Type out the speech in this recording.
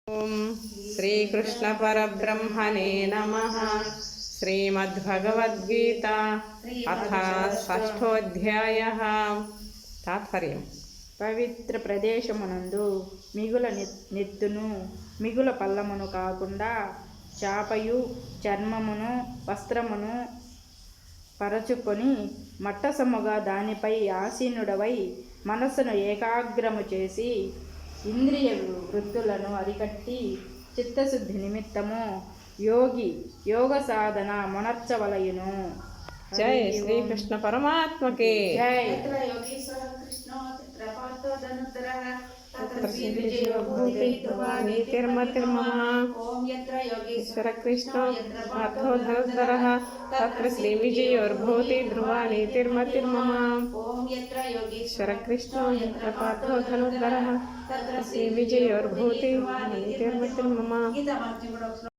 ఓం శ్రీకృష్ణ పరబ్రహ్మణే నమః. శ్రీమద్భగవద్గీత అథ షష్ఠోధ్యాయః. తాత్పర్యం: పవిత్ర ప్రదేశమునందు మిగుల నెత్తును మిగుల పల్లమును కాకుండా చాపయు చర్మమును వస్త్రమును పరచుకొని మట్టసముగా దానిపై ఆసీనుడవై మనస్సును ఏకాగ్రము చేసి ఇంద్రియ వృత్తులను అరికట్టి చిత్తశుద్ధి నిమిత్తము యోగ సాధన మొనర్చవలయును. జై శ్రీకృష్ణ పరమాత్మకి జై. ఈశ్వర కృష్ణో పార్థో ధనుర్ధరః తత్ర శ్రీ విజయోర్భూతి ధ్రువా నీతిర్మతిర్మమ. ఈశ్వర కృష్ణో పార్థో ధనుర్ధరః తత్ర శ్రీ విజయోర్భూతి నీతిర్మతిర్మమ.